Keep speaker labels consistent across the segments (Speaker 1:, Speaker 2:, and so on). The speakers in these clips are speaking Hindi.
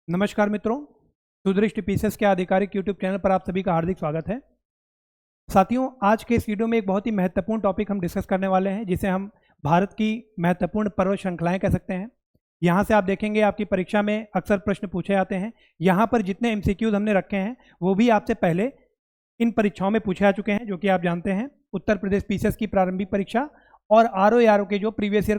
Speaker 1: नमस्कार मित्रों, सुदृष्टि पीसेस के आधिकारिक यूट्यूब चैनल पर आप सभी का हार्दिक स्वागत है। साथियों, आज के इस वीडियो में एक बहुत ही महत्वपूर्ण टॉपिक हम डिस्कस करने वाले हैं, जिसे हम भारत की महत्वपूर्ण पर्वत श्रृंखलाएं कह सकते हैं। यहाँ से आप देखेंगे आपकी परीक्षा में अक्सर प्रश्न पूछे जाते हैं। यहाँ पर जितने MCQs हमने रखे हैं वो भी आपसे पहले इन परीक्षाओं में पूछे आ चुके हैं, जो कि आप जानते हैं। उत्तर प्रदेश पीसेस की प्रारंभिक परीक्षा और RO के जो प्रीवियस ईयर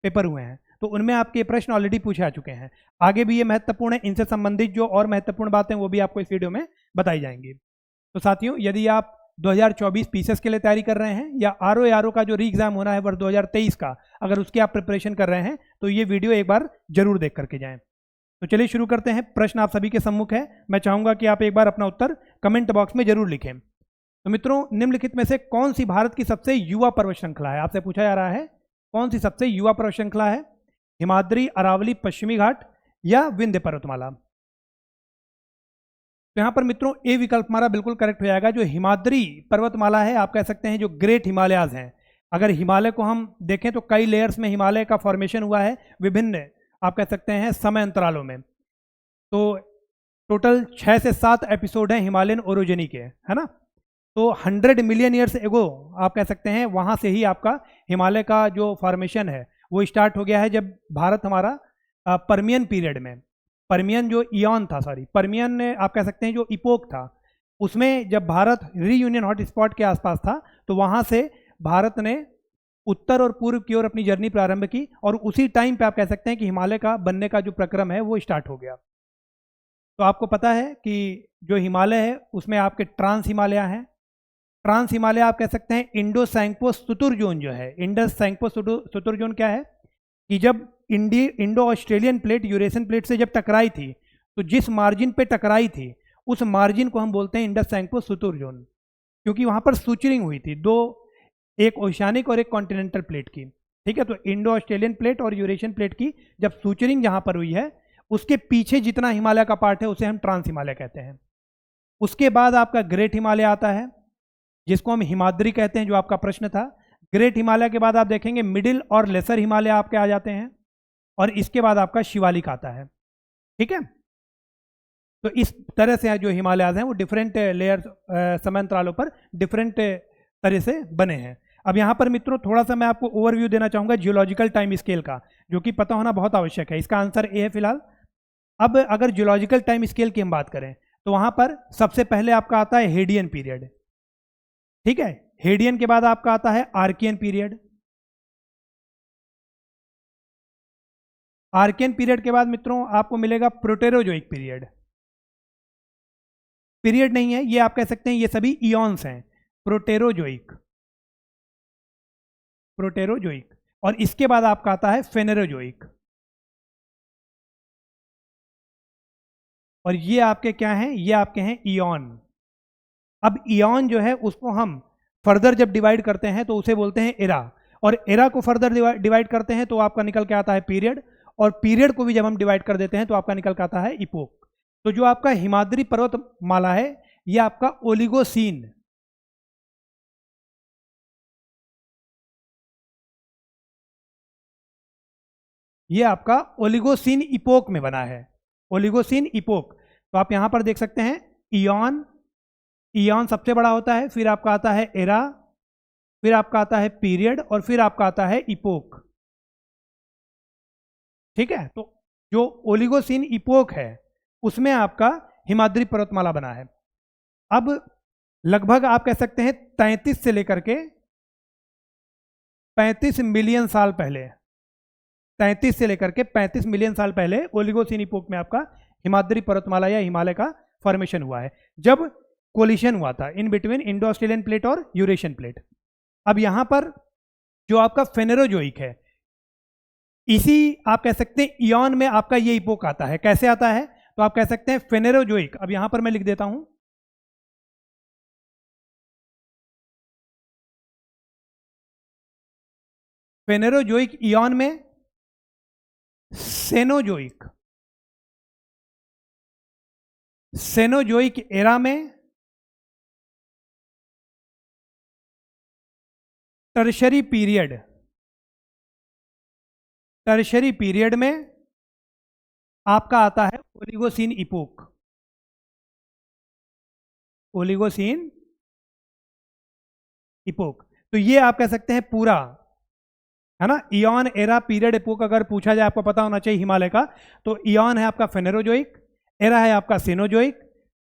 Speaker 1: पेपर हुए हैं, तो उनमें आपके प्रश्न ऑलरेडी पूछे आ चुके हैं। आगे भी ये महत्वपूर्ण है, इनसे संबंधित जो और महत्वपूर्ण बातें वो भी आपको इस वीडियो में बताई जाएंगी। तो साथियों, यदि आप 2024 पीसेस के लिए तैयारी कर रहे हैं या RO का जो री एग्जाम होना है वर्ष 2023 का, अगर उसकी आप प्रिपरेशन कर रहे हैं तो ये वीडियो एक बार जरूर देख करके जाएं। तो चलिए शुरू करते हैं। प्रश्न आप सभी के सम्मुख है। मैं चाहूंगा कि आप एक बार अपना उत्तर कमेंट बॉक्स में जरूर लिखें। तो मित्रों, निम्नलिखित में से कौन सी भारत की सबसे युवा पर्वत श्रृंखला है? आपसे पूछा जा रहा है कौन सी सबसे युवा पर्वत श्रृंखला है? हिमाद्री, अरावली, पश्चिमी घाट या विंध्य पर्वतमाला? तो यहां पर मित्रों ए विकल्प हमारा बिल्कुल करेक्ट हो जाएगा। जो हिमाद्री पर्वतमाला है, आप कह सकते हैं जो ग्रेट हिमालयाज हैं। अगर हिमालय को हम देखें तो कई लेयर्स में हिमालय का फॉर्मेशन हुआ है, विभिन्न आप कह सकते हैं समय अंतरालों में। तो टोटल 6 से 7 एपिसोड हैं हिमालयन ओरोजेनी के, है ना। तो 100 मिलियन ईयर्स एगो आप कह सकते हैं वहां से ही आपका हिमालय का जो फॉर्मेशन है वो स्टार्ट हो गया है, जब भारत हमारा परमियन पीरियड में, परमियन जो ईयन था, सॉरी परमियन आप कह सकते हैं जो इपोक था, उसमें जब भारत रीयूनियन हॉट स्पॉट के आसपास था, तो वहां से भारत ने उत्तर और पूर्व की ओर अपनी जर्नी प्रारंभ की, और उसी टाइम पे आप कह सकते हैं कि हिमालय का बनने का जो प्रक्रम है वो स्टार्ट हो गया। तो आपको पता है कि जो हिमालय है उसमें आपके ट्रांस हिमालय हैं। ट्रांस हिमालय आप कह सकते हैं इंडो सैंक्पो सुतुर जोन जो है, इंडस सैंक्पो सुतुर जोन क्या है कि जब Indo Australian plate Eurasian plate से जब टकराई थी, तो जिस मार्जिन पे टकराई थी उस मार्जिन को हम बोलते हैं इंडस सैंक्पो सुतुर जोन, क्योंकि वहां पर सूचरिंग हुई थी दो, एक ओशियानिक और एक कॉन्टिनेंटल प्लेट की। ठीक है, तो इंडो ऑस्ट्रेलियन प्लेट और यूरेशियन प्लेट की जब सूचरिंग जहां पर हुई है, उसके पीछे जितना हिमालय का पार्ट है उसे हम ट्रांस हिमालय कहते हैं। उसके बाद आपका ग्रेट हिमालय आता है, जिसको हम हिमाद्री कहते हैं, जो आपका प्रश्न था। ग्रेट हिमालय के बाद आप देखेंगे मिडिल और लेसर हिमालय आपके आ जाते हैं, और इसके बाद आपका शिवालिक आता है। ठीक है, तो इस तरह से जो हिमालयाज हैं वो डिफरेंट लेयर्स समय अंतरालों पर डिफरेंट तरह से बने हैं। अब यहाँ पर मित्रों थोड़ा सा मैं आपको ओवरव्यू देना चाहूंगा जियोलॉजिकल टाइम स्केल का, जो कि पता होना बहुत आवश्यक है। इसका आंसर ए है फिलहाल। अब अगर जियोलॉजिकल टाइम स्केल की हम बात करें तो वहां पर सबसे पहले आपका आता है हेडियन पीरियड। ठीक है, हेडियन के बाद आपका आता है आर्कियन पीरियड। आर्कियन पीरियड के बाद मित्रों आपको मिलेगा प्रोटेरोजोइक पीरियड। पीरियड नहीं है ये, आप कह सकते हैं ये सभी इयॉन्स हैं। Proterozoic, Proterozoic. और इसके बाद आपका आता है फेनेरोजोइक। और ये आपके क्या हैं? ये आपके हैं इयॉन। अब इयॉन जो है उसको हम फर्दर जब डिवाइड करते हैं तो उसे बोलते हैं एरा, और एरा को फर्दर डिवाइड करते हैं तो आपका निकल के आता है पीरियड, और पीरियड को भी जब हम डिवाइड कर देते हैं तो आपका निकल के आता है इपोक। तो जो आपका हिमाद्री पर्वतमाला है ये आपका ओलिगोसीन, ये आपका ओलिगोसीन इपोक में बना है, ओलिगोसीन इपोक। तो आप यहां पर देख सकते हैं इयॉन, इयॉन सबसे बड़ा होता है, फिर आपका आता है एरा, फिर आपका आता है पीरियड, और फिर आपका आता है इपोक। ठीक है, तो जो ओलिगोसीन इपोक है उसमें आपका हिमाद्री पर्वतमाला बना है। अब लगभग आप कह सकते हैं 33 से लेकर के 35 मिलियन साल पहले, 33 से लेकर के 35 मिलियन साल पहले ओलिगोसीन इपोक में आपका हिमाद्री पर्वतमाला या हिमालय का फॉर्मेशन हुआ है, जब कोलिशन हुआ था in between Indo Australian plate और यूरेशियन प्लेट। अब यहां पर जो आपका फेनेरोजोइक है, इसी आप कह सकते हैं इयॉन में आपका ये इपोक आता है। कैसे आता है? तो आप कह सकते हैं फेनेरोजोइक। अब यहां पर मैं लिख देता हूं, फेनेरोजोइक इयॉन में, सेनोजोइक, सेनोजोइक एरा में, टर्शरी पीरियड, टर्शरी पीरियड में, आपका आता है ओलिगोसीन इपोक। ओलिगोसीन इपोक, तो ये आप कह सकते हैं पूरा, है ना। इयॉन एरा पीरियड एपोक अगर पूछा जाए, आपको पता होना चाहिए हिमालय का, तो इयॉन है आपका फेनेरोजोइक, एरा है आपका सीनोजोइक,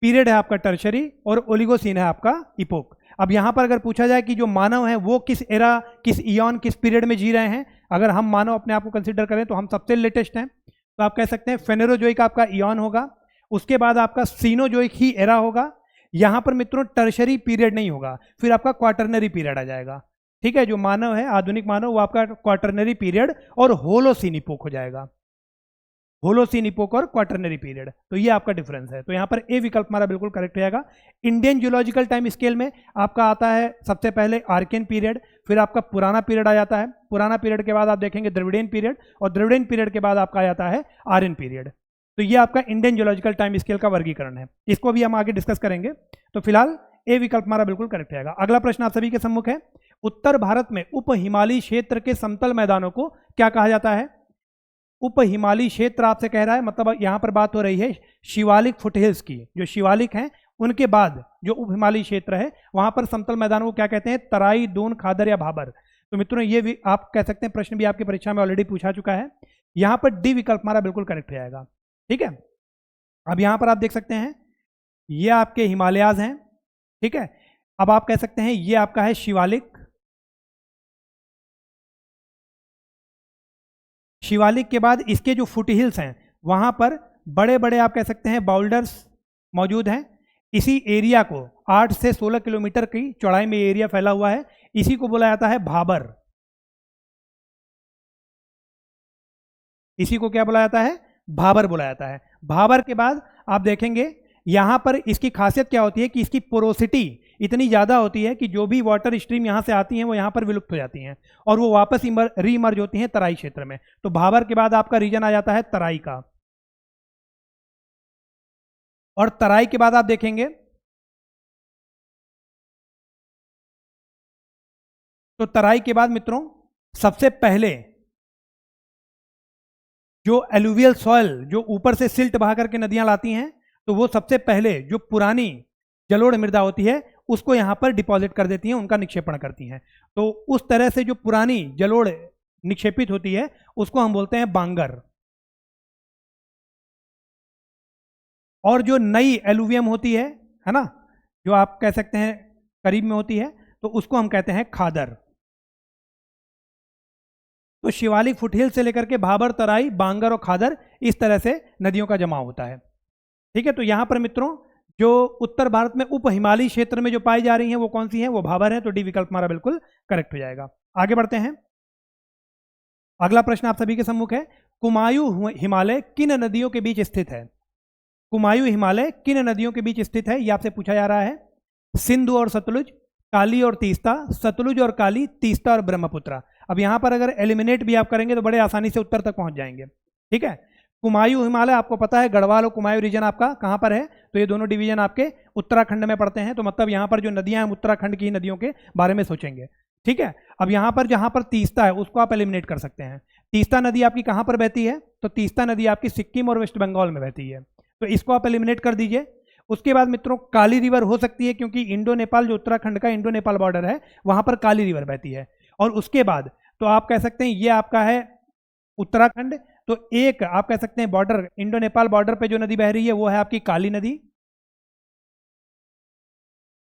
Speaker 1: पीरियड है आपका टर्शरी, और ओलिगोसीन है आपका इपोक। अब यहां पर अगर पूछा जाए कि जो मानव है वो किस एरा, किस इयॉन, किस पीरियड में जी रहे हैं, अगर हम मानव अपने आप को कंसिडर करें तो हम सबसे लेटेस्ट हैं, तो आप कह सकते हैं फेनेरोजोइक आपका इयॉन होगा, उसके बाद आपका सीनोजोइक ही एरा होगा, यहां पर मित्रों टर्शरी पीरियड नहीं होगा, फिर आपका क्वार्टरनरी पीरियड आ जाएगा। ठीक है, जो मानव है आधुनिक मानव वो आपका क्वार्टरनरी पीरियड और होलोसीन इपोक हो जाएगा, होलोसीन इपोक और क्वार्टरनरी पीरियड, तो ये आपका डिफरेंस है। तो यहां पर ए विकल्प हमारा बिल्कुल करेक्ट हो जाएगा। इंडियन जियोलॉजिकल टाइम स्केल में आपका आता है सबसे पहले आर्कियन पीरियड, फिर आपका पुराना पीरियड आ जाता है, पुराना पीरियड के बाद आप देखेंगे द्रविडियन पीरियड, और द्रविडियन पीरियड के बाद आपका आ जाता है आर्यन पीरियड। तो ये आपका इंडियन जियोलॉजिकल टाइम स्केल का वर्गीकरण है, इसको भी हम आगे डिस्कस करेंगे। तो फिलहाल ए विकल्प हमारा बिल्कुल करेक्ट रहेगा। अगला प्रश्न आप सभी के सम्मुख है, उत्तर भारत में उप हिमालयी क्षेत्र के समतल मैदानों को क्या कहा जाता है? उप हिमालयी क्षेत्र आपसे कह रहा है, मतलब यहां पर बात हो रही है शिवालिक फुटहिल्स की, जो शिवालिक हैं उनके बाद जो उप हिमालयी क्षेत्र है वहां पर समतल मैदानों को क्या कहते हैं? तराई, दून, खादर या भाबर। तो मित्रों ये भी आप कह सकते हैं, प्रश्न भी आपकी परीक्षा में ऑलरेडी पूछा चुका है, यहां पर डी विकल्प हमारा बिल्कुल करेक्ट हो जाएगा। ठीक है, अब यहां पर आप देख सकते हैं ये आपके हिमालयाज हैं, ठीक है। अब आप कह सकते हैं ये आपका है शिवालिक, शिवालिक के बाद इसके जो फुट हिल्स हैं वहां पर बड़े बड़े आप कह सकते हैं बाउल्डर्स मौजूद हैं। इसी एरिया को 8 से 16 किलोमीटर की चौड़ाई में एरिया फैला हुआ है, इसी को बोला जाता है भाबर। इसी को क्या बोला जाता है? भाबर बोला जाता है। भाबर के बाद आप देखेंगे यहां पर इसकी खासियत क्या होती है कि इसकी पोरोसिटी इतनी ज़्यादा होती है कि जो भी वाटर स्ट्रीम यहाँ से आती हैं वो यहाँ पर विलुप्त हो जाती हैं और वो वापस रीइमर्ज होती हैं तराई क्षेत्र में। तो भाबर के बाद आपका रीजन आ जाता है तराई का, और तराई के बाद आप देखेंगे तो तराई के बाद मित्रों सबसे पहले जो एलुवियल सॉइल जो ऊपर से सिल्ट बहा करके नदियां लाती हैं, तो वो सबसे पहले जो पुरानी जलोढ़ मृदा होती है उसको यहाँ पर डिपॉजिट कर देती हैं, उनका निक्षेपण करती हैं। तो उस तरह से जो पुरानी जलोढ़ निक्षेपित होती है उसको हम बोलते हैं बांगर, और जो नई एलुवियम होती है ना, जो आप कह सकते हैं करीब में होती है, तो उसको हम कहते हैं खादर। तो शिवालिक फुटहिल से लेकर के भाबर, तराई, बांगर और खादर, इस तरह से नदियों का जमाव होता है। ठीक है, तो यहां पर मित्रों जो उत्तर भारत में उप हिमालयी क्षेत्र में जो पाई जा रही हैं वो कौन सी हैं? वो भाबर है। तो डी विकल्प हमारा बिल्कुल करेक्ट हो जाएगा। आगे बढ़ते हैं, अगला प्रश्न आप सभी के सम्मुख है, कुमायूं हिमालय किन नदियों के बीच स्थित है? कुमायूं हिमालय किन नदियों के बीच स्थित है, ये आपसे पूछा जा रहा है। सिंधु और सतलुज, काली और तीस्ता, सतलुज और काली, तीस्ता और ब्रह्मपुत्र। अब यहां पर अगर एलिमिनेट भी आप करेंगे तो बड़े आसानी से उत्तर तक पहुंच जाएंगे। ठीक है, कुमायूं हिमालय आपको पता है गढ़वाल और कुमायूं रीजन आपका कहां पर है? तो ये दोनों डिवीजन आपके उत्तराखंड में पड़ते हैं। तो मतलब यहां पर जो नदियां हैं उत्तराखंड की नदियों के बारे में सोचेंगे। ठीक है, अब यहां पर जहां पर तीस्ता है उसको आप एलिमिनेट कर सकते हैं। तीस्ता नदी आपकी कहां पर बहती है? तो तीस्ता नदी आपकी सिक्किम और वेस्ट बंगाल में बहती है, तो इसको आप एलिमिनेट कर दीजिए। उसके बाद मित्रों काली रिवर हो सकती है, क्योंकि इंडो नेपाल जो उत्तराखंड का इंडो नेपाल बॉर्डर है वहां पर काली रिवर बहती है। और उसके बाद तो आप कह सकते हैं ये आपका है उत्तराखंड, तो एक आप कह सकते हैं बॉर्डर, इंडो नेपाल बॉर्डर पे जो नदी बह रही है वो है आपकी काली नदी।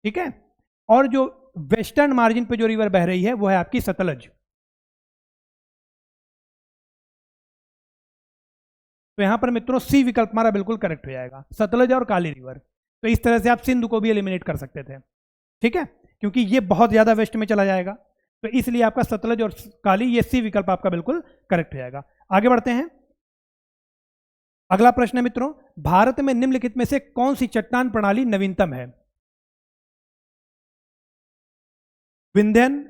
Speaker 1: ठीक है, और जो वेस्टर्न मार्जिन पे जो रिवर बह रही है वो है आपकी सतलज। तो यहां पर मित्रों सी विकल्प हमारा बिल्कुल करेक्ट हो जाएगा, सतलज और काली रिवर। तो इस तरह से आप सिंधु को भी एलिमिनेट कर सकते थे। ठीक है, क्योंकि ये बहुत ज्यादा वेस्ट में चला जाएगा, तो इसलिए आपका सतलज और काली, ये सी विकल्प आपका बिल्कुल करेक्ट हो जाएगा। आगे बढ़ते हैं, अगला प्रश्न है मित्रों, भारत में निम्नलिखित में से कौन सी चट्टान प्रणाली नवीनतम है? विंध्यन,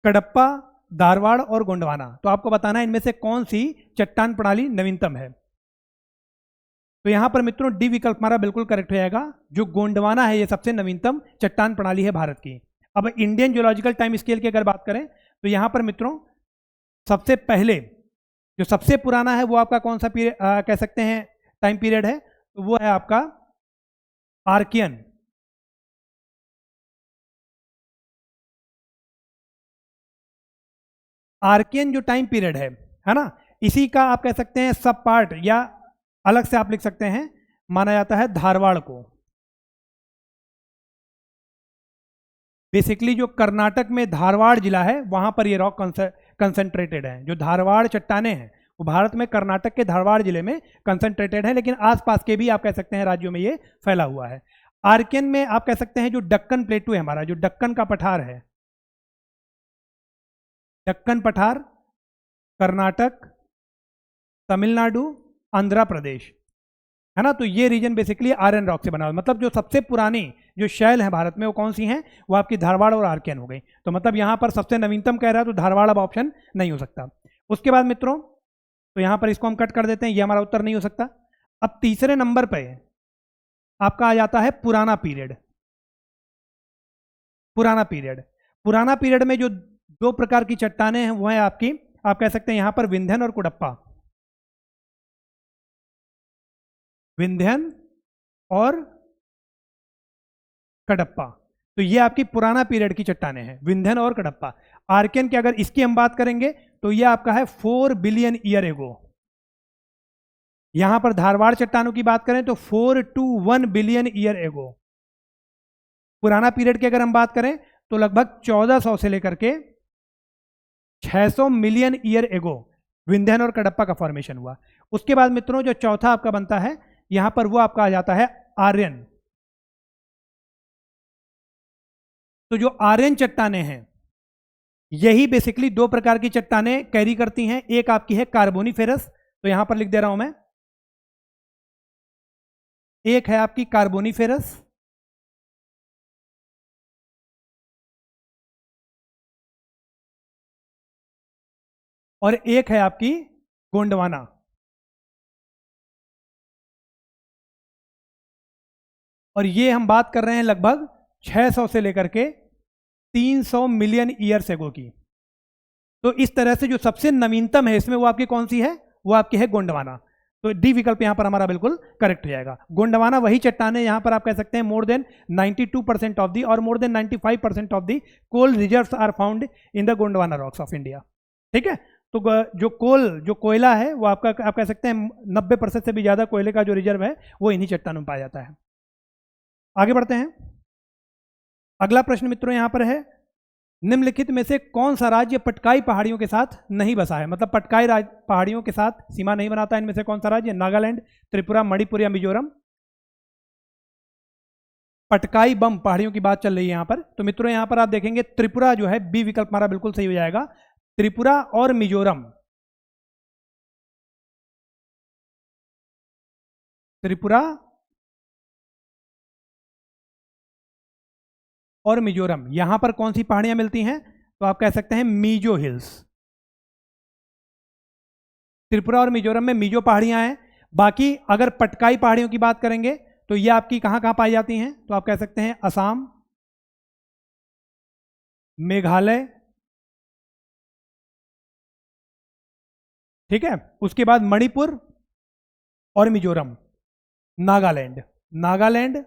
Speaker 1: कडप्पा, धारवाड़ और गोंडवाना। तो आपको बताना है इनमें से कौन सी चट्टान प्रणाली नवीनतम है। तो यहां पर मित्रों डी विकल्प हमारा बिल्कुल करेक्ट हो जाएगा, जो गोंडवाना है ये सबसे नवीनतम चट्टान प्रणाली है भारत की। अब इंडियन जियोलॉजिकल टाइम स्केल की अगर बात करें तो यहां पर मित्रों सबसे पहले जो सबसे पुराना है वो आपका कौन सा पीरियड कह सकते हैं टाइम पीरियड है, तो वो है आपका आर्कियन। आर्कियन जो टाइम पीरियड है ना, इसी का आप कह सकते हैं सब पार्ट, या अलग से आप लिख सकते हैं, माना जाता है धारवाड़ को। बेसिकली जो कर्नाटक में धारवाड़ जिला है वहां पर ये रॉक कंसंट्रेटेड है। जो धारवाड़ चट्टाने हैं वो भारत में कर्नाटक के धारवाड़ जिले में कंसंट्रेटेड है, लेकिन आसपास के भी आप कह सकते हैं राज्यों में ये फैला हुआ है। आर्कियन में आप कह सकते हैं जो दक्कन प्लेटू है हमारा, जो दक्कन का पठार है, दक्कन पठार, कर्नाटक, तमिलनाडु, आंध्र प्रदेश, है ना, तो ये रीजन बेसिकली आयरन रॉक से बना हुआ है। मतलब जो सबसे पुरानी जो शैल है भारत में वो कौन सी हैं, वो आपकी धारवाड़ और आर्कियन हो गई। तो मतलब यहाँ पर सबसे नवीनतम कह रहा है तो धारवाड़ अब ऑप्शन नहीं हो सकता। उसके बाद मित्रों, तो यहाँ पर इसको हम कट कर देते हैं, ये हमारा उत्तर नहीं हो सकता। अब तीसरे नंबर पे आपका आ जाता है पुराना पीरियड। पुराना पीरियड, पुराना पीरियड में जो दो प्रकार की चट्टानें हैं वो है आपकी, आप कह सकते हैं यहाँ पर विंध्यन और कुडप्पा। विंध्यन और कडप्पा, तो ये आपकी पुराना पीरियड की चट्टानें हैं, विंध्यन और कडप्पा। आर्कियन की अगर इसकी हम बात करेंगे तो ये आपका है 4 बिलियन ईयर एगो। यहां पर धारवाड़ चट्टानों की बात करें तो 4 to 1 बिलियन ईयर एगो। पुराना पीरियड की अगर हम बात करें तो लगभग 1400 से लेकर के 600 मिलियन ईयर एगो विंध्यन और कडप्पा का फॉर्मेशन हुआ। उसके बाद मित्रों जो चौथा आपका बनता है यहां पर वो आपका आ जाता है आर्यन। तो जो आर्यन चट्टानें हैं यही बेसिकली दो प्रकार की चट्टानें कैरी करती हैं। एक आपकी है कार्बोनीफेरस, तो यहां पर लिख दे रहा हूं मैं, एक है आपकी कार्बोनीफेरस और एक है आपकी गोंडवाना। और ये हम बात कर रहे हैं लगभग 600 से लेकर के 300 मिलियन ईयर्स एगो की। तो इस तरह से जो सबसे नवीनतम है इसमें वो आपकी कौन सी है, वो आपकी है गोंडवाना। तो डी विकल्प यहां पर हमारा बिल्कुल करेक्ट हो जाएगा। गोंडवाना वही चट्टानें यहां पर आप कह सकते हैं मोर देन 92% ऑफ दी और more than 95% of the coal reserves are found in the Gondwana rocks of India. ठीक है, तो जो कोयला है वो आपका आप कह सकते हैं 90% से भी ज्यादा कोयले का जो रिजर्व है वो इन्हीं चट्टानों में पाया जाता है। आगे बढ़ते हैं। अगला प्रश्न मित्रों यहां पर है, निम्नलिखित में से कौन सा राज्य पटकाई पहाड़ियों के साथ नहीं बसा है। मतलब पटकाई पहाड़ियों के साथ सीमा नहीं बनाता है, इनमें से कौन सा राज्य, नागालैंड, त्रिपुरा, मणिपुर या मिजोरम। पटकाई बम पहाड़ियों की बात चल रही है यहां पर, तो मित्रों यहां पर आप देखेंगे त्रिपुरा जो है, बी विकल्प हमारा बिल्कुल सही हो जाएगा। त्रिपुरा और मिजोरम, त्रिपुरा और मिजोरम, यहां पर कौन सी पहाड़ियां मिलती हैं, तो आप कह सकते हैं मीजो हिल्स। त्रिपुरा और मिजोरम में मीजो पहाड़ियां हैं। बाकी अगर पटकाई पहाड़ियों की बात करेंगे तो ये आपकी कहां कहां पाई जाती हैं, तो आप कह सकते हैं असम, मेघालय, ठीक है, उसके बाद मणिपुर और मिजोरम, नागालैंड, नागालैंड,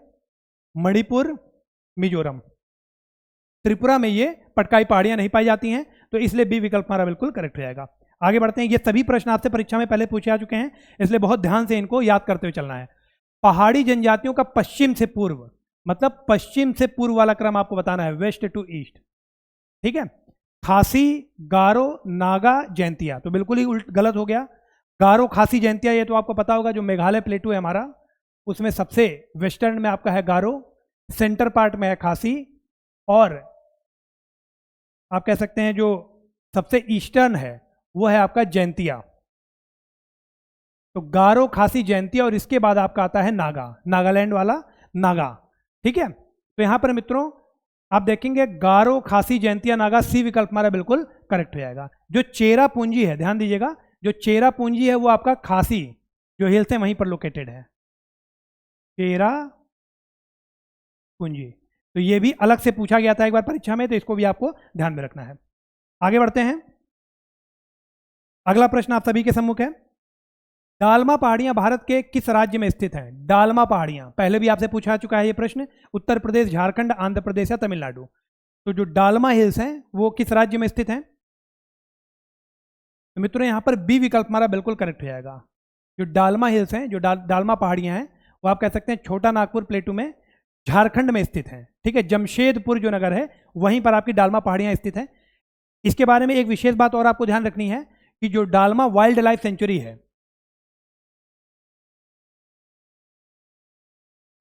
Speaker 1: मणिपुर, मिजोरम। त्रिपुरा में ये पटकाई पहाड़ियां नहीं पाई जाती हैं, तो इसलिए बी विकल्प हमारा बिल्कुल करेक्ट हो जाएगा। आगे बढ़ते हैं। ये सभी प्रश्न आपसे परीक्षा में पहले पूछे आ चुके हैं, इसलिए बहुत ध्यान से इनको याद करते हुए चलना है। पहाड़ी जनजातियों का पश्चिम से पूर्व, मतलब पश्चिम से पूर्व वाला क्रम आपको बताना है, वेस्ट टू ईस्ट। ठीक है, खासी, गारो, नागा, जैंतिया, तो बिल्कुल ही उल्ट गलत हो गया। गारो, खासी, जैंतिया ये तो आपको पता होगा, जो मेघालय प्लेटू है हमारा उसमें सबसे वेस्टर्न में आपका है गारो, सेंटर पार्ट में है खासी, और आप कह सकते हैं जो सबसे ईस्टर्न है वो है आपका जैंतिया। तो गारो, खासी, जैंतिया और इसके बाद आपका आता है नागा, नागालैंड वाला नागा। ठीक है, तो यहां पर मित्रों आप देखेंगे गारो, खासी, जैंतिया, नागा, सी विकल्प हमारा बिल्कुल करेक्ट हो जाएगा। जो चेरा पूंजी है, ध्यान दीजिएगा, जो चेरा पूंजी है वो आपका खासी जो हिल्स है वहीं पर लोकेटेड है, चेरा पूंजी। तो ये भी अलग से पूछा गया था एक बार परीक्षा में, तो इसको भी आपको ध्यान में रखना है। आगे बढ़ते हैं। अगला प्रश्न आप सभी के सम्मुख है, दालमा पहाड़ियां भारत के किस राज्य में स्थित हैं? दालमा पहाड़ियां पहले भी आपसे पूछा चुका है ये प्रश्न, उत्तर प्रदेश, झारखंड, आंध्र प्रदेश या तमिलनाडु। तो जो दालमा हिल्स हैं वो किस राज्य में स्थित हैं? तो मित्रों यहाँ पर बी विकल्प हमारा बिल्कुल करेक्ट हो जाएगा। जो दालमा हिल्स हैं, जो दालमा पहाड़ियां हैं, वो आप कह सकते हैं छोटा नागपुर प्लेटू में झारखंड में स्थित हैं। ठीक है, जमशेदपुर जो नगर है वहीं पर आपकी दालमा पहाड़ियां स्थित हैं। इसके बारे में एक विशेष बात और आपको ध्यान रखनी है कि जो दालमा वाइल्ड लाइफ सेंचुरी है,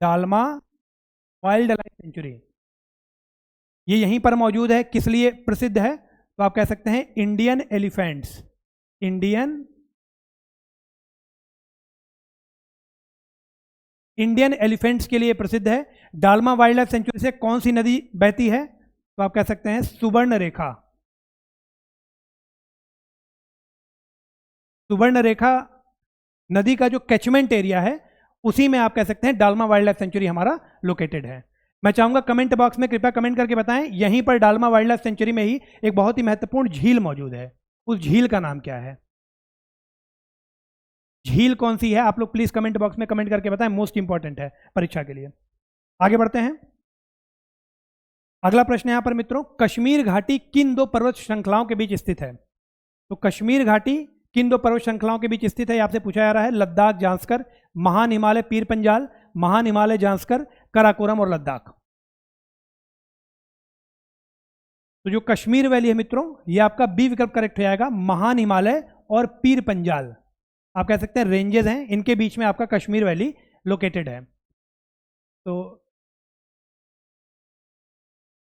Speaker 1: दालमा वाइल्ड लाइफ सेंचुरी, ये यहीं पर मौजूद है। किस लिए प्रसिद्ध है? तो आप कह सकते हैं इंडियन एलिफेंट्स, इंडियन एलिफेंट्स के लिए प्रसिद्ध है। दालमा वाइल्ड लाइफ सेंचुरी से कौन सी नदी बहती है? तो आप कह सकते हैं सुवर्ण रेखा। सुवर्ण रेखा नदी का जो कैचमेंट एरिया है उसी में आप कह सकते हैं दालमा वाइल्ड लाइफ सेंचुरी हमारा लोकेटेड है। मैं चाहूंगा कमेंट बॉक्स में कृपया कमेंट करके बताएं, यहीं पर दालमा वाइल्ड लाइफ सेंचुरी में ही एक बहुत ही महत्वपूर्ण झील मौजूद है, उस झील का नाम क्या है? झील कौन सी है? आप लोग प्लीज कमेंट बॉक्स में कमेंट करके बताएं, मोस्ट इंपॉर्टेंट है परीक्षा के लिए। आगे बढ़ते हैं। अगला प्रश्न यहां पर मित्रों, कश्मीर घाटी किन दो पर्वत श्रृंखलाओं के बीच स्थित है? तो कश्मीर घाटी किन दो पर्वत श्रृंखलाओं के बीच स्थित है आपसे पूछा जा रहा है। लद्दाख जांस्कर, महान हिमालय पीर पंजाल, महान हिमालय जांस्कर, कराकोरम और लद्दाख। तो जो कश्मीर वैली है मित्रों, ये आपका बी विकल्प करेक्ट हो जाएगा, महान हिमालय और पीर पंजाल आप कह सकते हैं रेंजेस हैं, इनके बीच में आपका कश्मीर वैली लोकेटेड है। तो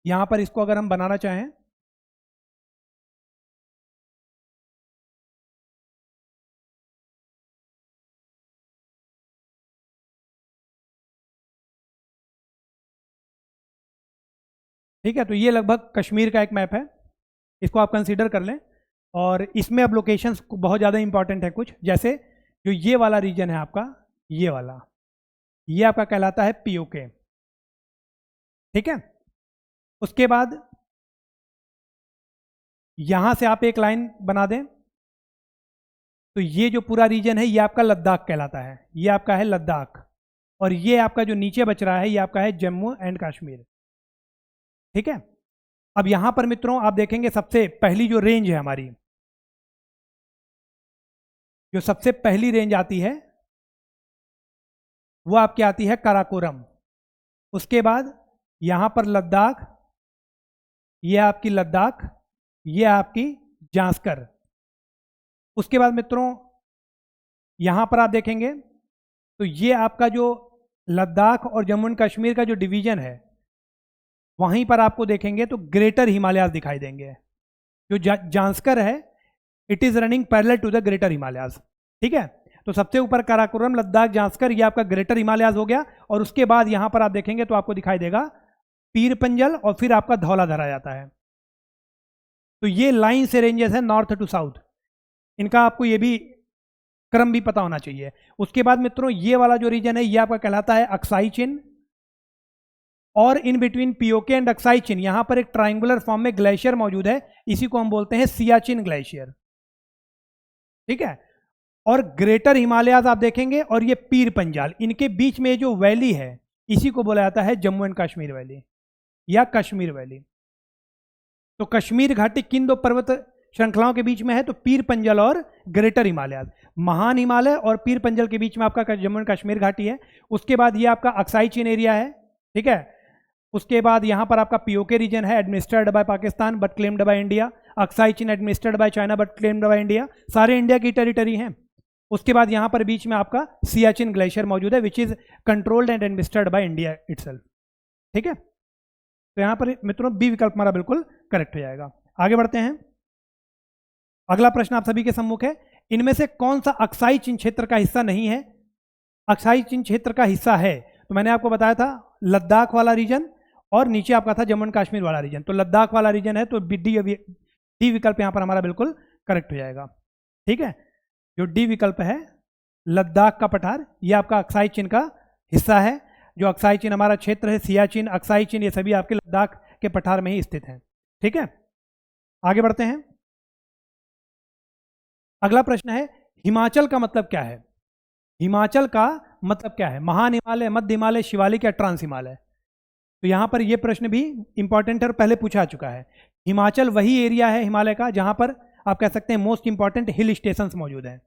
Speaker 1: यहां पर इसको अगर हम बनाना चाहें, ठीक है, तो ये लगभग कश्मीर का एक मैप है, इसको आप कंसीडर कर लें। और इसमें अब लोकेशंस बहुत ज़्यादा इंपॉर्टेंट है कुछ, जैसे जो ये वाला रीजन है आपका, ये वाला, ये आपका कहलाता है पीओके। ठीक है, उसके बाद यहां से आप एक लाइन बना दें, तो ये जो पूरा रीजन है ये आपका लद्दाख कहलाता है, ये आपका है लद्दाख। और ये आपका जो नीचे बच रहा है ये आपका है जम्मू एंड कश्मीर। ठीक है, अब यहां पर मित्रों आप देखेंगे सबसे पहली जो रेंज है हमारी, जो सबसे पहली रेंज आती है वो आपकी आती है काराकोरम। उसके बाद यहां पर लद्दाख, ये आपकी लद्दाख, ये आपकी जांस्कर। उसके बाद मित्रों यहां पर आप देखेंगे तो ये आपका जो लद्दाख और जम्मू एंड कश्मीर का जो डिवीजन है, वहीं पर आपको देखेंगे तो ग्रेटर हिमालयाज दिखाई देंगे। जो जांस्कर है it is running parallel to the greater Himalayas. ठीक है, तो सबसे ऊपर काराकोरम, लद्दाख, जांस्कर, ये आपका ग्रेटर हिमालयाज हो गया। और उसके बाद यहां पर आप देखेंगे तो आपको दिखाई देगा पीर पंजल और फिर आपका धौलाधर आ जाता है। तो ये लाइन से रेंजेस है नॉर्थ टू साउथ, इनका आपको ये भी क्रम भी पता होना चाहिए। उसके बाद मित्रों ये वाला जो रीजन है ये आपका कहलाता है अक्साई चिन, और in between PoK and Aksai Chin यहां पर एक ट्राइंगुलर फॉर्म में ग्लेशियर मौजूद है, इसी को हम बोलते हैं सियाचिन ग्लेशियर। ठीक है, और ग्रेटर हिमालयाज आप देखेंगे और ये पीर पंजाल, इनके बीच में जो वैली है इसी को बोला जाता है जम्मू एंड कश्मीर वैली या कश्मीर वैली। तो कश्मीर घाटी किन दो पर्वत श्रृंखलाओं के बीच में है? तो पीर पंजल और ग्रेटर हिमालयाज। महान हिमालय और पीर पंजल के बीच में आपका जम्मू एंड कश्मीर घाटी है। उसके बाद ये आपका अक्साई चिन एरिया है। ठीक है, उसके बाद यहां पर आपका पीओके रीजन है, administered by Pakistan but claimed by India. Aksai chin administered by China but claimed by India, सारे इंडिया की टेरिटरी हैं। उसके बाद यहां पर बीच में आपका सियाचिन ग्लेशियर मौजूद है which is controlled and administered by India itself. ठीक है, तो यहां पर मित्रों बी विकल्प हमारा बिल्कुल करेक्ट हो जाएगा। आगे बढ़ते हैं। अगला प्रश्न आप सभी के सम्मुख है, इनमें से कौन सा अक्साई चिन क्षेत्र का हिस्सा नहीं है? अक्साई चिन क्षेत्र का हिस्सा है तो मैंने आपको बताया था लद्दाख वाला रीजन और नीचे आपका था जम्मू एंड कश्मीर वाला रीजन। तो लद्दाख वाला रीजन है तो डी विकल्प यहां पर हमारा बिल्कुल करेक्ट हो जाएगा। ठीक है, जो डी विकल्प है लद्दाख का पठार, ये आपका अक्साई चिन का हिस्सा है। जो अक्साई चिन हमारा क्षेत्र है, सियाचिन, अक्साई चिन, ये सभी आपके लद्दाख के पठार में ही स्थित हैं। ठीक है, आगे बढ़ते हैं। अगला प्रश्न है हिमाचल का मतलब क्या है? हिमाचल का मतलब क्या है? महान हिमालय, मध्य हिमालय, शिवालिक या ट्रांस हिमालय? तो यहाँ पर यह प्रश्न भी इंपॉर्टेंट है और पहले पूछा चुका है। हिमाचल वही एरिया है हिमालय का जहां पर आप कह सकते हैं मोस्ट इंपॉर्टेंट हिल स्टेशंस मौजूद हैं।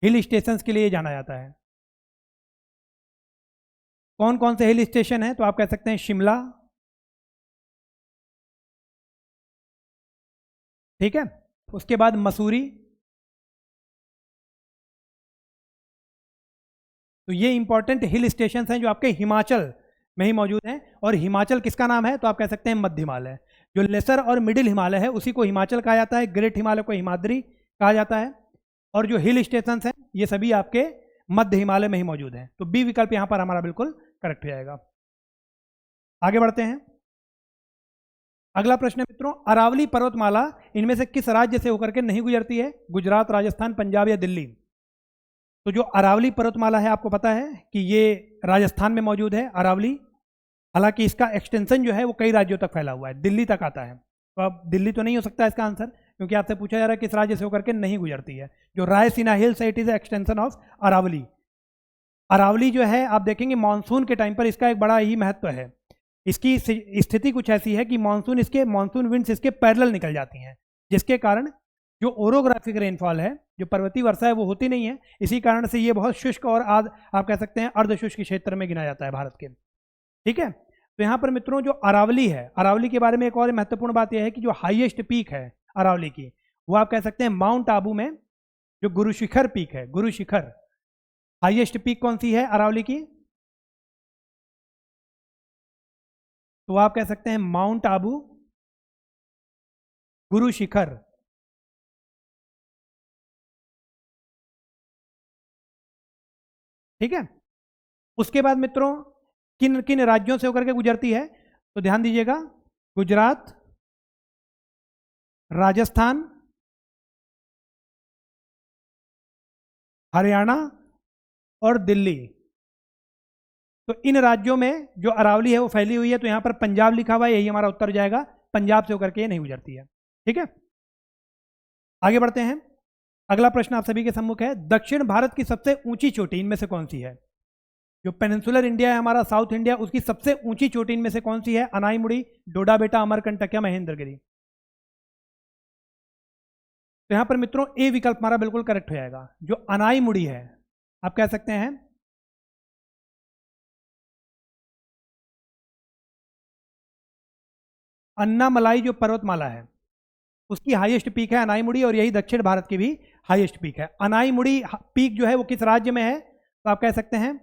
Speaker 1: हिल स्टेशंस के लिए जाना जाता है। कौन कौन से हिल स्टेशन है? तो आप कह सकते हैं शिमला, ठीक है, उसके बाद मसूरी। तो ये इंपॉर्टेंट हिल स्टेशन हैं जो आपके हिमाचल में ही मौजूद हैं। और हिमाचल किसका नाम है? तो आप कह सकते हैं मध्य हिमालय। जो लेसर और मिडिल हिमालय है उसी को हिमाचल कहा जाता है, ग्रेट हिमालय को हिमाद्री कहा जाता है। और जो हिल स्टेशन हैं ये सभी आपके मध्य हिमालय में ही मौजूद हैं। तो बी विकल्प यहां पर हमारा बिल्कुल करेक्ट हो जाएगा। आगे बढ़ते हैं। अगला प्रश्न है मित्रों, अरावली पर्वतमाला इनमें से किस राज्य से होकर के नहीं गुजरती है? गुजरात, राजस्थान, पंजाब या दिल्ली? तो जो अरावली पर्वतमाला है आपको पता है कि ये राजस्थान में मौजूद है अरावली। हालांकि इसका एक्सटेंशन जो है वो कई राज्यों तक फैला हुआ है, दिल्ली तक आता है। तो अब दिल्ली तो नहीं हो सकता इसका आंसर, क्योंकि आपसे पूछा जा रहा है किस राज्य से होकर के नहीं गुजरती है। जो रायसीना हिल्स है it is extension of Aravalli. Aravalli जो है आप देखेंगे मानसून के टाइम पर इसका एक बड़ा ही महत्व है। इसकी स्थिति कुछ ऐसी है कि मानसून विंड्स इसके पैरेलल निकल जाती हैं, जिसके कारण जो ओरोग्राफिक रेनफॉल है, जो पर्वतीय वर्षा है, वो होती नहीं है। इसी कारण से ये बहुत शुष्क और आप कह सकते हैं अर्धशुष्क क्षेत्र में गिना जाता है भारत के। ठीक है, तो यहाँ पर मित्रों जो अरावली है, अरावली के बारे में एक और महत्वपूर्ण बात यह है कि जो हाईएस्ट पीक है अरावली की, वो आप कह सकते हैं माउंट आबू में जो गुरु शिखर पीक है, गुरु शिखर हाईएस्ट पीक कौन सी है अरावली की? तो आप कह सकते हैं माउंट आबू गुरु शिखर। ठीक है, उसके बाद मित्रों किन किन राज्यों से होकर के गुजरती है? तो ध्यान दीजिएगा, गुजरात, राजस्थान, हरियाणा और दिल्ली। तो इन राज्यों में जो अरावली है वो फैली हुई है। तो यहां पर पंजाब लिखा हुआ है, यही हमारा उत्तर जाएगा। पंजाब से होकर के ये नहीं गुजरती है। ठीक है, आगे बढ़ते हैं। अगला प्रश्न आप सभी के सम्मुख है, दक्षिण भारत की सबसे ऊंची चोटी इनमें से कौन सी है? जो पेनिनसुलर इंडिया है हमारा, साउथ इंडिया, उसकी सबसे ऊंची चोटी इनमें से कौन सी है? अनाईमुड़ी, डोडा बेटा, अमरकंटक या महेंद्रगिरी? तो यहां पर मित्रों ए विकल्प हमारा बिल्कुल करेक्ट हो जाएगा। जो अनाईमुड़ी है आप कह सकते हैं अन्नामलाई जो पर्वतमाला है उसकी हाईएस्ट पीक है अनाईमुड़ी, और यही दक्षिण भारत की भी हाईएस्ट पीक है। अनाईमुड़ी पीक जो है वो किस राज्य में है? तो आप कह सकते हैं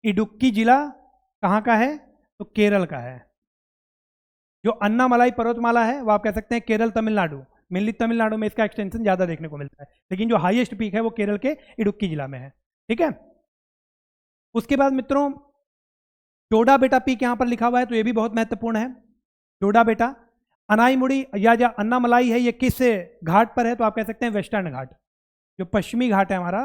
Speaker 1: इडुक्की जिला कहां का है? तो केरल का है। जो अन्नामलाई पर्वतमाला है वो आप कह सकते हैं केरल, तमिलनाडु, मेनली तमिलनाडु में इसका एक्सटेंशन ज्यादा देखने को मिलता है, लेकिन जो हाईएस्ट पीक है वो केरल के इडुक्की जिला में है। ठीक है, उसके बाद मित्रों डोडा बेटा पीक यहां पर लिखा हुआ है, तो ये भी बहुत महत्वपूर्ण है। डोडा बेटा, अनाईमुड़ी या जो अन्नामलाई है ये किस घाट पर है? तो आप कह सकते हैं वेस्टर्न घाट, जो पश्चिमी घाट है हमारा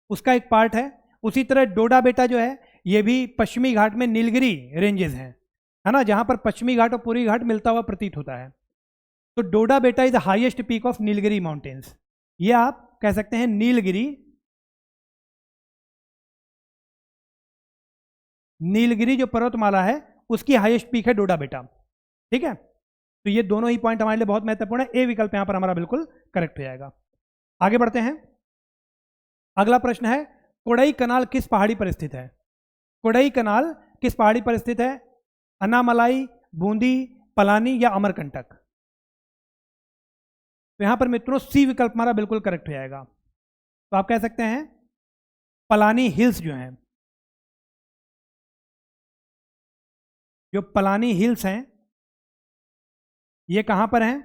Speaker 1: उसका एक पार्ट है। उसी तरह डोडा बेटा जो है ये भी पश्चिमी घाट में नीलगिरी रेंजेस हैं, है ना, जहां पर पश्चिमी घाट और पूर्वी घाट मिलता हुआ प्रतीत होता है। तो डोडा बेटा is the highest peak of Nilgiri mountains. ये आप कह सकते हैं नीलगिरी जो पर्वतमाला है उसकी हाईएस्ट पीक है डोडा बेटा। ठीक है, तो ये दोनों ही पॉइंट हमारे लिए बहुत महत्वपूर्ण है। ए विकल्प यहां पर हमारा बिल्कुल करेक्ट हो जाएगा। आगे बढ़ते हैं। अगला प्रश्न है, कोडई कनाल किस पहाड़ी पर स्थित है? कोडई कनाल किस पहाड़ी पर स्थित है? अन्नामलाई, बूंदी, पलानी या अमरकंटक? तो यहां पर मित्रों सी विकल्प हमारा बिल्कुल करेक्ट हो जाएगा। तो आप कह सकते हैं पलानी हिल्स जो हैं, जो पलानी हिल्स हैं ये कहां पर हैं?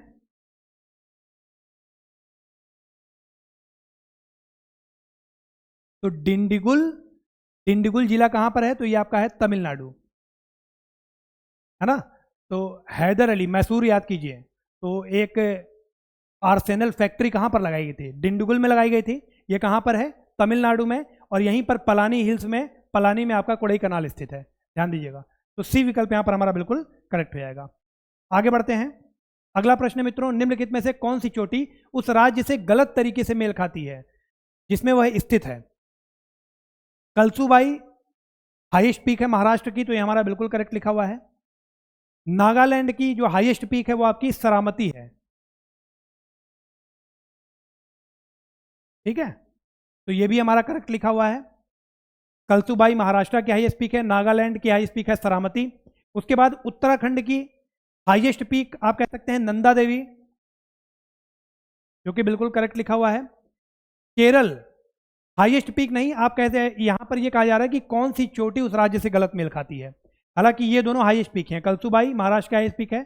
Speaker 1: तो डिंडिगुल जिला कहां पर है? तो ये आपका है तमिलनाडु, है ना। तो हैदर अली, मैसूर याद कीजिए, तो एक आर्सेनल फैक्ट्री कहां पर लगाई गई थी? डिंडिगुल में लगाई गई थी। ये कहां पर है? तमिलनाडु में। और यहीं पर पलानी हिल्स में, पलानी में आपका कोडई कनाल स्थित है, ध्यान दीजिएगा। तो सी विकल्प यहां पर हमारा बिल्कुल करेक्ट हो जाएगा। आगे बढ़ते हैं। अगला प्रश्न है मित्रों, निम्नलिखित में से कौन सी चोटी उस राज्य से गलत तरीके से मेल खाती है जिसमें वह स्थित है? कलसूबाई हाईएस्ट पीक है महाराष्ट्र की, तो ये हमारा बिल्कुल करेक्ट लिखा हुआ है। नागालैंड की जो हाईएस्ट पीक है वो आपकी सरामती है, ठीक है, तो ये भी हमारा करेक्ट लिखा हुआ है। कलसूबाई महाराष्ट्र की हाईएस्ट पीक है, नागालैंड की हाईएस्ट पीक है सरामती। उसके बाद उत्तराखंड की हाईएस्ट पीक आप कह सकते हैं नंदा देवी, जो कि बिल्कुल करेक्ट लिखा हुआ है। केरल हाईएस्ट पीक नहीं, आप कहते हैं यहां पर ये कहा जा रहा है कि कौन सी चोटी उस राज्य से गलत मेल खाती है। हालांकि ये दोनों हाईएस्ट पीक हैं, कलसूबाई महाराष्ट्र की हाईएस्ट पीक है,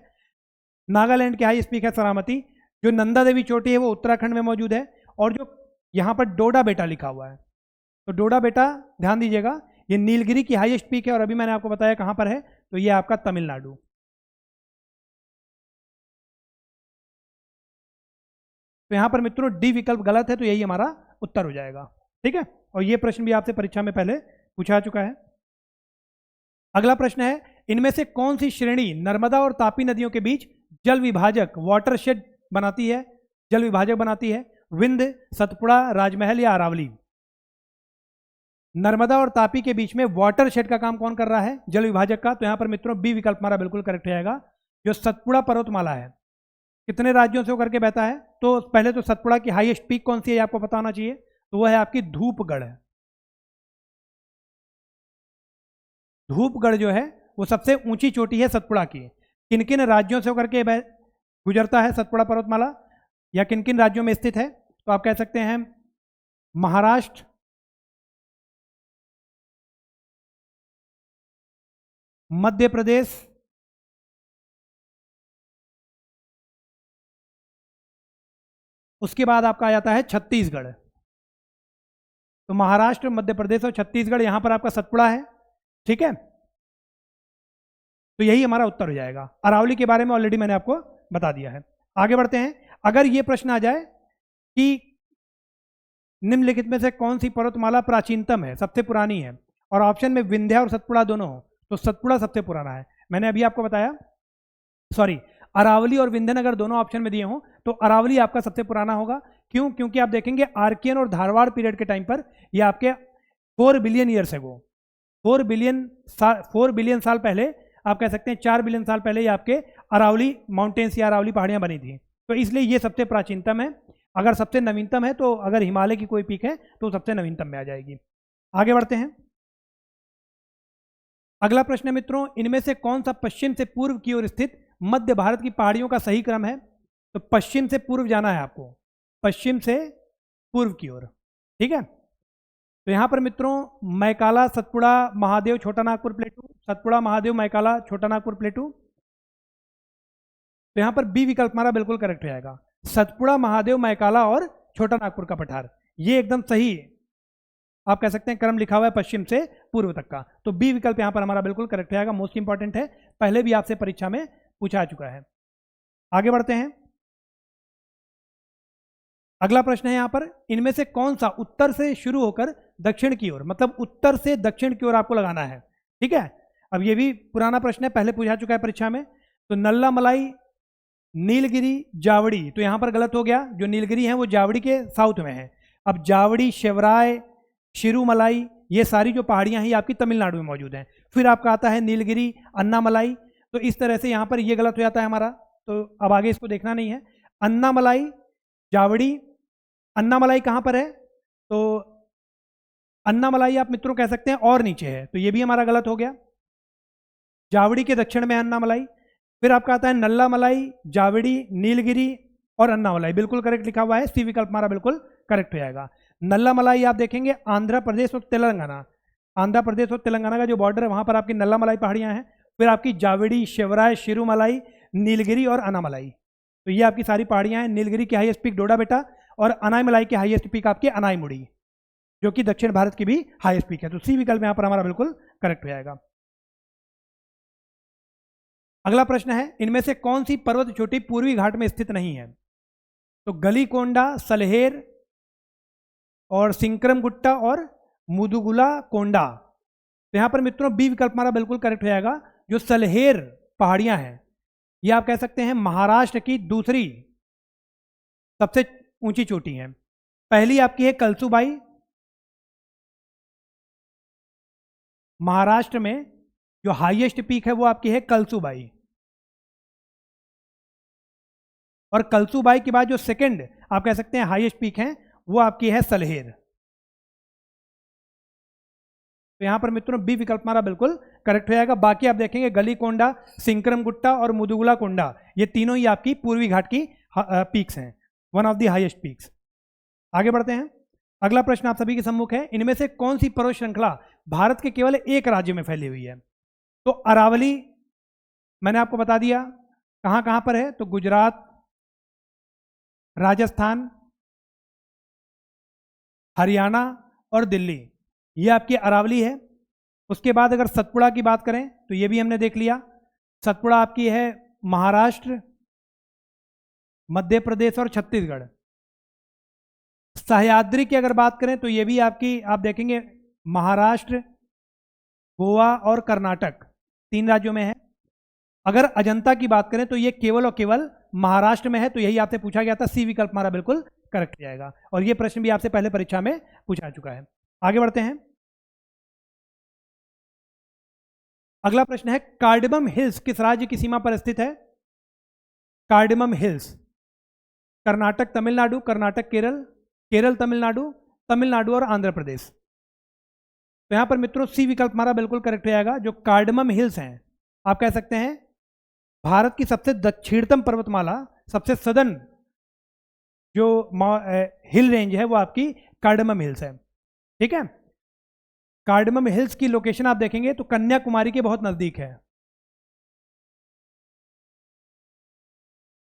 Speaker 1: नागालैंड की हाईएस्ट पीक है सरामती। जो नंदा देवी चोटी है वो उत्तराखंड में मौजूद है, और जो यहाँ पर डोडा बेटा लिखा हुआ है, तो डोडा बेटा ध्यान दीजिएगा, ये नीलगिरी की हाईएस्ट पीक है, और अभी मैंने आपको बताया कहाँ पर है, तो ये आपका तमिलनाडु। तो यहाँ पर मित्रों डी विकल्प गलत है, तो यही हमारा उत्तर हो जाएगा, ठीक है। और ये प्रश्न भी आपसे परीक्षा में पहले पूछा चुका है। अगला प्रश्न है, इनमें से कौन सी श्रेणी नर्मदा और तापी नदियों के बीच जल विभाजक वाटरशेड बनाती है, जल विभाजक बनाती है? विंध, सतपुड़ा, राजमहल या अरावली? नर्मदा और तापी के बीच में वाटरशेड का काम कौन कर रहा है, जल विभाजक का? तो यहां पर मित्रों बी विकल्प हमारा बिल्कुल करेक्ट रहेगा। जो सतपुड़ा पर्वतमाला है कितने राज्यों से होकर के बहता है? तो पहले तो सतपुड़ा की हाईएस्ट पीक कौन सी है आपको पता होना चाहिए, तो वह है आपकी धूपगढ़ है। धूपगढ़ जो है वो सबसे ऊंची चोटी है सतपुड़ा की। किन किन राज्यों से होकर के गुजरता है सतपुड़ा पर्वतमाला, या किन किन राज्यों में स्थित है? तो आप कह सकते हैं महाराष्ट्र, मध्य प्रदेश, उसके बाद आपका आ जाता है छत्तीसगढ़। तो महाराष्ट्र, मध्य प्रदेश और छत्तीसगढ़, यहां पर आपका सतपुड़ा है, ठीक है, तो यही हमारा उत्तर हो जाएगा। अरावली के बारे में ऑलरेडी मैंने आपको बता दिया है। आगे बढ़ते हैं। अगर ये प्रश्न आ जाए कि निम्नलिखित में से कौन सी पर्वतमाला प्राचीनतम है, सबसे पुरानी है, और ऑप्शन में विंध्या और सतपुड़ा दोनों हो, तो सतपुड़ा सबसे पुराना है। मैंने अभी आपको बताया, सॉरी, अरावली और विंध्यनगर दोनों ऑप्शन में दिए हों तो अरावली आपका सबसे पुराना होगा। क्यों? क्योंकि आप देखेंगे आर्कियन और धारवाड़ पीरियड के टाइम पर ये आपके 4 बिलियन ईयर्स एगो, 4 बिलियन साल पहले, आप कह सकते हैं 4 बिलियन साल पहले ये आपके अरावली माउंटेन्स या अरावली पहाड़ियां बनी थी, तो इसलिए ये सबसे प्राचीनतम है। अगर सबसे नवीनतम है तो अगर हिमालय की कोई पीक है तो सबसे नवीनतम में आ जाएगी। आगे बढ़ते हैं। अगला प्रश्न है मित्रों, इनमें से कौन सा पश्चिम से पूर्व की ओर स्थित मध्य भारत की पहाड़ियों का सही क्रम है? तो पश्चिम से पूर्व जाना है आपको, पश्चिम से पूर्व की ओर, ठीक है। तो यहां पर मित्रों मैकाला, सतपुड़ा, महादेव, छोटा नागपुर प्लेटू, सतपुड़ा, महादेव, मैकाला, छोटा नागपुर प्लेटू, तो यहां पर बी विकल्प हमारा बिल्कुल करेक्ट हो जाएगा। सतपुड़ा, महादेव, मैकाला और छोटा नागपुर का पठार, ये एकदम सही आप कह सकते हैं क्रम लिखा हुआ है पश्चिम से पूर्व तक का, तो बी विकल्प यहां पर हमारा बिल्कुल करेक्ट हो जाएगा। मोस्ट इंपॉर्टेंट है, पहले भी आपसे परीक्षा में पूछा चुका है। आगे बढ़ते हैं। अगला प्रश्न है यहां पर, इनमें से कौन सा उत्तर से शुरू होकर दक्षिण की ओर, मतलब उत्तर से दक्षिण की ओर आपको लगाना है, ठीक है। अब ये भी पुराना प्रश्न है, पहले पूछा चुका है परीक्षा में। तो नल्ला मलाई, नीलगिरी, जावड़ी, तो यहां पर गलत हो गया, जो नीलगिरी है वो जावड़ी के साउथ में है। अब जावड़ी, शिवराय, शिरुमलाई, ये सारी जो पहाड़ियां हैं ये आपकी तमिलनाडु में मौजूद हैं। फिर आपका आता है नीलगिरी, अन्नामलाई, तो इस तरह से यहाँ पर ये गलत हो जाता है हमारा, तो अब आगे इसको देखना नहीं है। अन्नामलाई, जावड़ी, अन्नामलाई कहाँ पर है? तो अन्नामलाई आप मित्रों कह सकते हैं और नीचे है, तो ये भी हमारा गलत हो गया। जावड़ी के दक्षिण में है अन्नामलाई। फिर आपका आता है नल्ला मलाई, जावड़ी, नीलगिरी और अन्नामलाई, बिल्कुल करेक्ट लिखा हुआ है, सी विकल्प हमारा बिल्कुल करेक्ट हो जाएगा। नल्ला मलाई आप देखेंगे आंध्र प्रदेश और तेलंगाना, आंध्र प्रदेश और तेलंगाना का जो बॉर्डर है वहां पर आपकी नल्ला मलाई पहाड़ियां हैं। फिर आपकी जावड़ी, शिवराय, शिरुमलाई, नीलगिरी और अनामलाई, तो ये आपकी सारी पहाड़ियां हैं। नीलगिरी की हाईएस्ट पीक डोडा बेटा, और अनाईमलाई की हाईएस्ट पीक आपकी अनाईमुड़ी, जो कि दक्षिण भारत की भी हाईएस्ट पीक है, तो सी विकल्प यहां पर हमारा बिल्कुल करेक्ट हो जाएगा। अगला प्रश्न है, इनमें से कौन सी पर्वत चोटी पूर्वी घाट में स्थित नहीं है? तो गलीकोंडा, सलहेर और सिंक्रम गुट्टा और मुदुगुला कोंडा, तो यहां पर मित्रों बी विकल्प हमारा बिल्कुल करेक्ट हो जाएगा। जो सलहेर पहाड़ियां हैं ये आप कह सकते हैं महाराष्ट्र की दूसरी सबसे ऊंची चोटी है। पहली आपकी है कलसूबाई, महाराष्ट्र में जो हाईएस्ट पीक है वो आपकी है कलसूबाई, और कलसूबाई के बाद जो सेकंड आप कह सकते हैं हाईएस्ट पीक है वो आपकी है सलहेर। तो यहां पर मित्रों बी विकल्प हमारा बिल्कुल करेक्ट हो जाएगा। बाकी आप देखेंगे गलीकोंडा, सिंक्रम गुट्टा और मुदुगला कोंडा, ये तीनों ही आपकी पूर्वी घाट की पीक्स हैं, one of the highest peaks. आगे बढ़ते हैं। अगला प्रश्न आप सभी के सम्मुख है, इनमें से कौन सी पर्वत श्रृंखला भारत के केवल एक राज्य में फैली हुई है? तो अरावली मैंने आपको बता दिया कहां कहां पर है, तो गुजरात, राजस्थान, हरियाणा और दिल्ली, ये आपकी अरावली है। उसके बाद अगर सतपुड़ा की बात करें तो ये भी हमने देख लिया, सतपुड़ा आपकी है महाराष्ट्र, मध्य प्रदेश और छत्तीसगढ़। सह्याद्री की अगर बात करें तो ये भी आपकी आप देखेंगे महाराष्ट्र, गोवा और कर्नाटक, 3 राज्यों में है। अगर अजंता की बात करें तो ये केवल और केवल महाराष्ट्र में है, तो यही आपसे पूछा गया था, सी विकल्प हमारा बिल्कुल करेक्ट जाएगा। और ये प्रश्न भी आपसे पहले परीक्षा में पूछा चुका है। आगे बढ़ते हैं। अगला प्रश्न है, कार्डमम हिल्स किस राज्य की सीमा पर स्थित है? कार्डमम हिल्स कर्नाटक तमिलनाडु, कर्नाटक केरल, केरल तमिलनाडु, तमिलनाडु और आंध्र प्रदेश। तो यहां पर मित्रों सी विकल्प हमारा बिल्कुल करेक्ट हो जाएगा। जो कार्डमम हिल्स हैं आप कह सकते हैं भारत की सबसे दक्षिणतम पर्वतमाला, सबसे सदर्न जो हिल रेंज है वो आपकी कार्डमम हिल्स है। ठीक है, कार्डमम हिल्स की लोकेशन आप देखेंगे तो कन्याकुमारी के बहुत नजदीक है।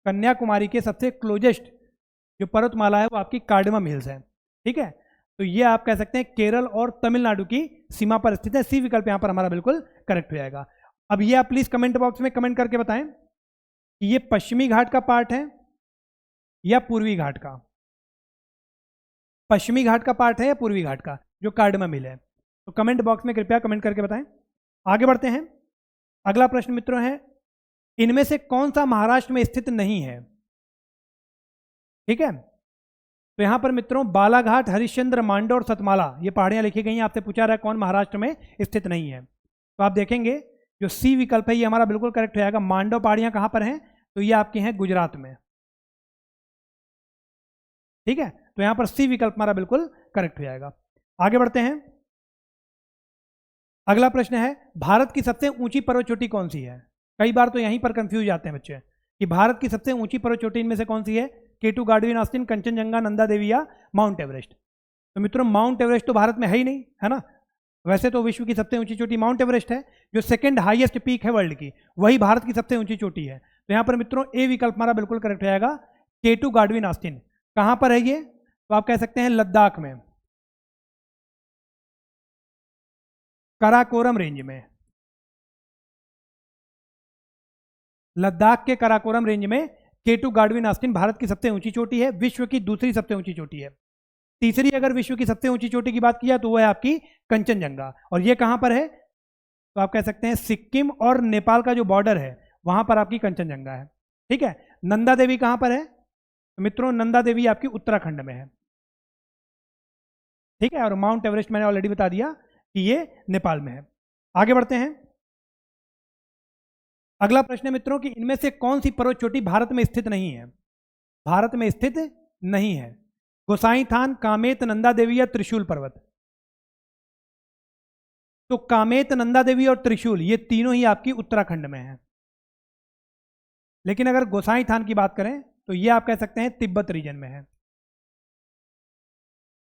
Speaker 1: कन्याकुमारी के सबसे क्लोजेस्ट जो पर्वतमाला है वो आपकी कार्डमम हिल्स है। ठीक है, तो ये आप कह सकते हैं केरल और तमिलनाडु की सीमा पर स्थित है। सी विकल्प यहां पर हमारा बिल्कुल करेक्ट हो जाएगा। अब ये आप प्लीज कमेंट बॉक्स में कमेंट करके बताएं कि ये पश्चिमी घाट का पार्ट है या पूर्वी घाट का। पश्चिमी घाट का पार्ट है या पूर्वी घाट का जो कार्डमम हिल है? तो कमेंट बॉक्स में कृपया कमेंट करके बताएं। आगे बढ़ते हैं। अगला प्रश्न मित्रों है, इनमें से कौन सा महाराष्ट्र में स्थित नहीं है? ठीक है, तो यहां पर मित्रों बालाघाट, हरिश्चंद्र, मांडो और सतमाला ये पहाड़ियां लिखी गई हैं। आपसे पूछा रहा है कौन महाराष्ट्र में स्थित नहीं है, तो आप देखेंगे जो सी विकल्प है ये हमारा बिल्कुल करेक्ट हो जाएगा। मांडो पहाड़ियां कहां पर हैं? तो ये आपकी हैं गुजरात में। ठीक है, तो यहां पर सी विकल्प हमारा बिल्कुल करेक्ट हो जाएगा। आगे बढ़ते हैं। अगला प्रश्न है, भारत की सबसे ऊंची पर्वत चोटी कौन सी है? कई बार तो यहीं पर कंफ्यूज जाते हैं बच्चे कि भारत की सबसे ऊंची पर्वत चोटी इनमें से कौन सी है? K2 Godwin Austen, Kanchenjunga, Nanda Devi या माउंट एवरेस्ट? तो मित्रों माउंट एवरेस्ट तो भारत में है ही नहीं, है ना। वैसे तो विश्व की सबसे ऊंची चोटी माउंट एवरेस्ट है, जो सेकंड हाईएस्ट पीक है वर्ल्ड की, वही भारत की सबसे ऊंची चोटी है। तो यहां पर मित्रों ए विकल्प हमारा बिल्कुल करेक्ट हो जाएगा। K2 गार्डविन ऑस्टिन कहां पर है ये? तो आप कह सकते हैं लद्दाख में, कराकोरम रेंज में। लद्दाख के कराकोरम रेंज में K2 गार्डविन ऑस्टिन भारत की सबसे ऊंची चोटी है, विश्व की दूसरी सबसे ऊंची चोटी है। तीसरी अगर विश्व की सबसे ऊंची चोटी की बात की जाए तो वह है आपकी कंचनजंगा, और ये कहां पर है? तो आप कह सकते हैं सिक्किम और नेपाल का जो बॉर्डर है वहां पर आपकी कंचनजंगा है। ठीक है, नंदा देवी कहां पर है? तो मित्रों नंदा देवी आपकी उत्तराखंड में है। ठीक है, और माउंट एवरेस्ट मैंने ऑलरेडी बता दिया कि ये नेपाल में है। आगे बढ़ते हैं। अगला प्रश्न है मित्रों कि इनमें से कौन सी पर्वत चोटी भारत में स्थित नहीं है? भारत में स्थित नहीं है। गोसाई थान, कामेत, नंदा देवी या त्रिशूल पर्वत? तो कामेत, नंदा देवी और त्रिशूल ये तीनों ही आपकी उत्तराखंड में है। लेकिन अगर गोसाई थान की बात करें तो ये आप कह सकते हैं तिब्बत रीजन में है।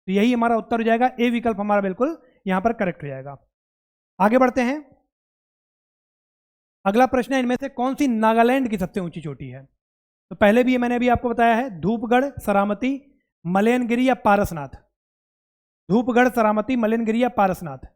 Speaker 1: तो यही हमारा उत्तर हो जाएगा, ए विकल्प हमारा बिल्कुल यहां पर करेक्ट हो जाएगा। आगे बढ़ते हैं। अगला प्रश्न है, इनमें से कौन सी नागालैंड की सबसे ऊंची चोटी है? तो पहले भी मैंने अभी आपको बताया है, धूपगढ़, सरामती, मलयनगिरी या पारसनाथ। धूपगढ़, सरामती, मलयनगिरी या पारसनाथ।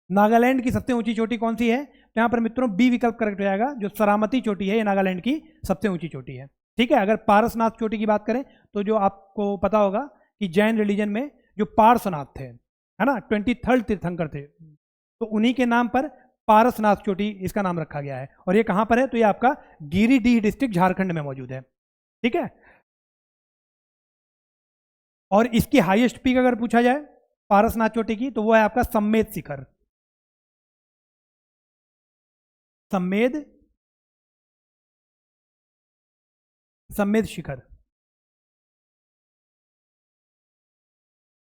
Speaker 1: नागालैंड की सबसे ऊंची चोटी कौन सी है? तो यहां पर मित्रों बी विकल्प करेक्ट हो जाएगा। जो सरामती चोटी है ये नागालैंड की सबसे ऊंची चोटी है। ठीक है, अगर पारसनाथ चोटी की बात करें तो जो आपको पता होगा कि जैन रिलीजन में जो पार्श्वनाथ थे, है ना, 23rd तीर्थंकर थे, तो उन्हीं के नाम पर पारसनाथ चोटी इसका नाम रखा गया है। और ये कहां पर है? तो ये आपका गिरिडीह डिस्ट्रिक्ट झारखंड में मौजूद है। ठीक है। और इसकी हाईएस्ट पीक अगर पूछा जाए पारसनाथ चोटी की, तो वो है आपका सम्मेद शिखर। सम्मेद शिखर।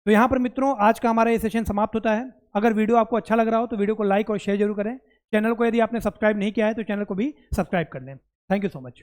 Speaker 1: तो यहां पर मित्रों आज का हमारा ये सेशन समाप्त होता है। अगर वीडियो आपको अच्छा लग रहा हो तो वीडियो को लाइक और शेयर जरूर करें। चैनल को यदि आपने सब्सक्राइब नहीं किया है तो चैनल को भी सब्सक्राइब कर लें। Thank you so much.